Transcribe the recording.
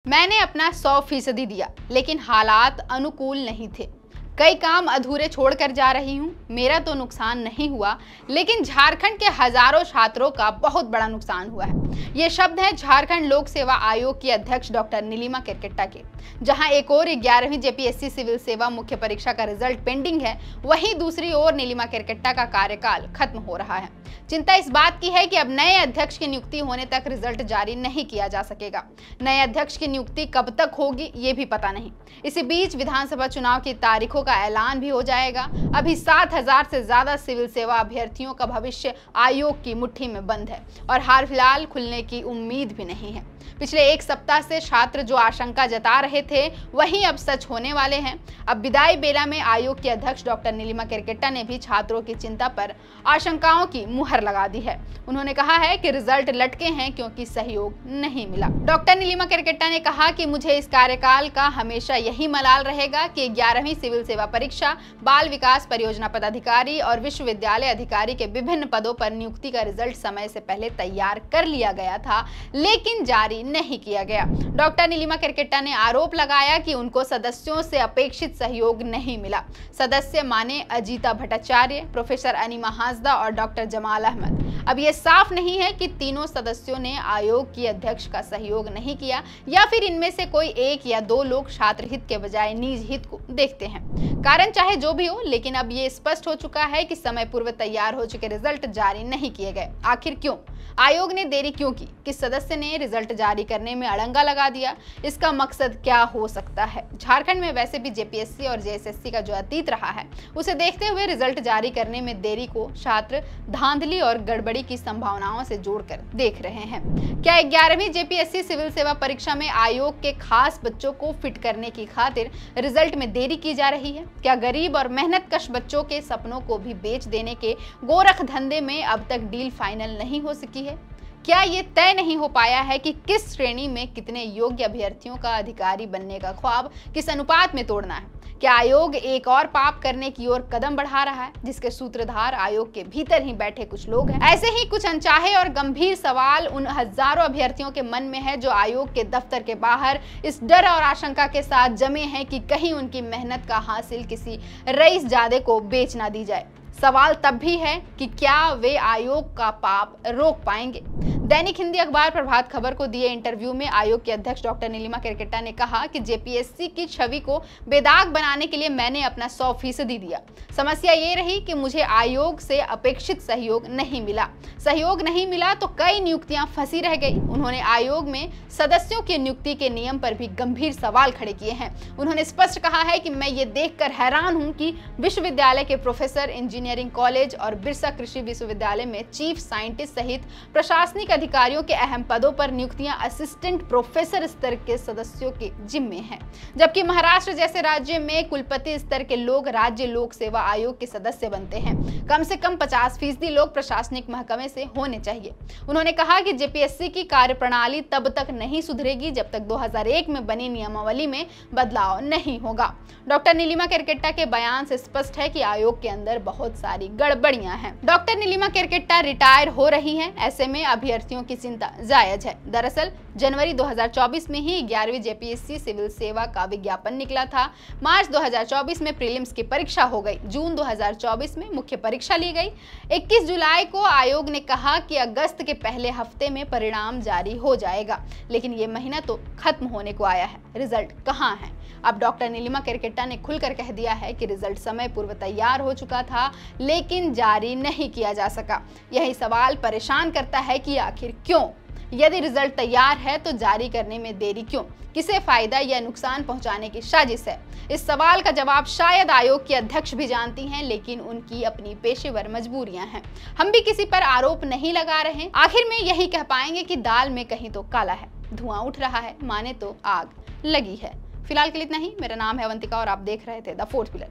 मैंने अपना 100% दिया, लेकिन हालात अनुकूल नहीं थे। कई काम अधूरे छोड़कर जा रही हूँ। मेरा तो नुकसान नहीं हुआ, लेकिन झारखंड के हजारों छात्रों का बहुत बड़ा नुकसान हुआ है। ये शब्द हैं झारखंड लोक सेवा आयोग की अध्यक्ष डॉक्टर नीलिमा केरकेट्टा के। जहां एक ओर 11वीं जेपीएससी सिविल सेवा मुख्य परीक्षा का रिजल्ट पेंडिंग है, वहीं दूसरी ओर नीलिमा केरकेट्टा का कार्यकाल खत्म हो रहा है। चिंता इस बात की है कि अब नए अध्यक्ष की नियुक्ति होने तक रिजल्ट जारी नहीं किया जा सकेगा। नए अध्यक्ष की नियुक्ति कब तक होगी, ये भी पता नहीं। इसी बीच विधानसभा चुनाव की तारीखों का ऐलान भी हो जाएगा। अभी 7000 से ज्यादा सिविल सेवा अभ्यर्थियों का भविष्य आयोग की मुट्ठी में बंद है और हाल फिलहाल खुलने की उम्मीद भी नहीं है। पिछले एक सप्ताह से छात्र जो आशंका जता रहे थे, वही अब सच होने वाले हैं। अब विदाई बेला में आयोग के अध्यक्ष डॉक्टर नीलिमा केरकेट्टा ने भी छात्रों की चिंता पर आशंकाओं की मुहर लगा दी है। उन्होंने कहा है कि रिजल्ट लटके हैं क्योंकि सहयोग नहीं मिला। डॉक्टर नीलिमा केरकेट्टा ने कहा कि मुझे इस कार्यकाल का हमेशा यही मलाल रहेगा कि 11वीं सिविल सेवा परीक्षा, बाल विकास परियोजना पदाधिकारी और विश्वविद्यालय अधिकारी के विभिन्न पदों पर नियुक्ति का रिजल्ट समय से पहले तैयार कर लिया गया था, लेकिन जारी नहीं किया गया। डॉक्टर नीलिमा केरकेट्टा ने आरोप लगाया कि उनको सदस्यों से अपेक्षित सहयोग नहीं मिला। सदस्य माने अजीता भट्टाचार्य, प्रोफेसर अनीमा हांसदा और डॉक्टर जमाल अहमद। अब ये साफ नहीं है कि तीनों सदस्यों ने आयोग की अध्यक्ष का सहयोग नहीं किया या फिर इनमें से कोई एक या दो लोग छात्र हित के बजाय निज हित को देखते हैं। कारण चाहे जो भी हो, लेकिन अब ये स्पष्ट हो चुका है कि समय पूर्व तैयार हो चुके रिजल्ट जारी नहीं किए गए। आखिर क्यों? आयोग ने देरी क्यों की? किस सदस्य ने रिजल्ट जारी करने में अड़ंगा लगा दिया? इसका मकसद क्या हो सकता है? झारखंड में वैसे भी जेपीएससी और जेएसएससी का जो अतीत रहा है, उसे देखते हुए रिजल्ट जारी करने में देरी को छात्र धांधली और गड़बड़ी की संभावनाओं से जोड़कर देख रहे हैं। क्या 11वीं जेपीएससी सिविल सेवा परीक्षा में आयोग के खास बच्चों को फिट करने की खातिर रिजल्ट में देरी की जा रही है? क्या गरीब और मेहनतकश बच्चों के सपनों को भी बेच देने के गोरख धंधे में अब तक डील फाइनल नहीं हो सकी है? क्या ये तय नहीं हो पाया है कि किस श्रेणी में कितने योग्य अभ्यर्थियों का अधिकारी बनने का ख्वाब किस अनुपात में तोड़ना है? क्या आयोग एक और पाप करने की ओर कदम बढ़ा रहा है, जिसके सूत्रधार आयोग के भीतर ही बैठे कुछ लोग हैं? ऐसे ही कुछ अनचाहे और गंभीर सवाल उन हजारों अभ्यर्थियों के मन में है जो आयोग के दफ्तर के बाहर इस डर और आशंका के साथ जमे हैं कि कहीं उनकी मेहनत का हासिल किसी रईस जादे को बेच ना दी जाए। सवाल तब भी है कि क्या वे आयोग का पाप रोक पाएंगे? दैनिक हिंदी अखबार प्रभात खबर को दिए इंटरव्यू में आयोग के अध्यक्ष डॉक्टर नीलिमा केरकेट्टा ने कहा कि जेपीएससी की छवि को बेदाग बनाने के लिए मैंने अपना 100% दिया। समस्या ये रही कि मुझे आयोग से अपेक्षित सहयोग नहीं मिला। सहयोग नहीं मिला तो कई नियुक्तियां फंसी रह गई। उन्होंने आयोग में सदस्यों की नियुक्ति के नियम पर भी गंभीर सवाल खड़े किए हैं। उन्होंने स्पष्ट कहा है कि मैं ये देखकर हैरान हूं कि विश्वविद्यालय के प्रोफेसर, इंजीनियरिंग कॉलेज और बिरसा कृषि विश्वविद्यालय में चीफ साइंटिस्ट सहित प्रशासनिक अधिकारियों के अहम पदों पर नियुक्तियां असिस्टेंट प्रोफेसर स्तर के सदस्यों के जिम्मे हैं, जबकि महाराष्ट्र जैसे राज्य में कुलपति स्तर के लोग राज्य लोक सेवा आयोग के सदस्य बनते हैं। कम से कम 50% लोग प्रशासनिक महकमे से होने चाहिए। उन्होंने कहा कि जेपीएससी की कार्यप्रणाली तब तक नहीं सुधरेगी जब तक 2001 में बनी नियमावली में बदलाव नहीं होगा। डॉक्टर नीलिमा केरकेट्टा के बयान से स्पष्ट है कि आयोग के अंदर बहुत सारी गड़बड़ियां हैं। डॉक्टर नीलिमा केरकेट्टा रिटायर हो रही हैं, ऐसे में अभ्यर्थियों की चिंता जायज है। दरअसल जनवरी 2024 में ही 11वीं जेपीएससी सिविल सेवा का विज्ञापन निकला था। मार्च 2024 में प्रीलिम्स की परीक्षा हो गई। जून 2024 में मुख्य परीक्षा ली गई। 21 जुलाई को आयोग ने कहा कि अगस्त के पहले हफ्ते में परिणाम जारी हो जाएगा, लेकिन ये महीना तो खत्म होने को आया है। रिजल्ट कहाँ है? अब डॉक्टर नीलिमा केरकेट्टा ने खुलकर कह दिया है कि रिजल्ट समय पूर्व तैयार हो चुका था, लेकिन जारी नहीं किया जा सका। यही सवाल परेशान करता है कि आखिर क्यों? यदि रिजल्ट तैयार है तो जारी करने में देरी क्यों? किसे फायदा या नुकसान पहुंचाने की साजिश है? इस सवाल का जवाब शायद आयोग की अध्यक्ष भी जानती हैं, लेकिन उनकी अपनी पेशेवर मजबूरियां हैं। हम भी किसी पर आरोप नहीं लगा रहे। आखिर में यही कह पाएंगे कि दाल में कहीं तो काला है, धुआं उठ रहा है, माने तो आग लगी है। फिलहाल के लिए इतना ही। मेरा नाम है अवंतिका और आप देख रहे थे द फोर्थ पिलर।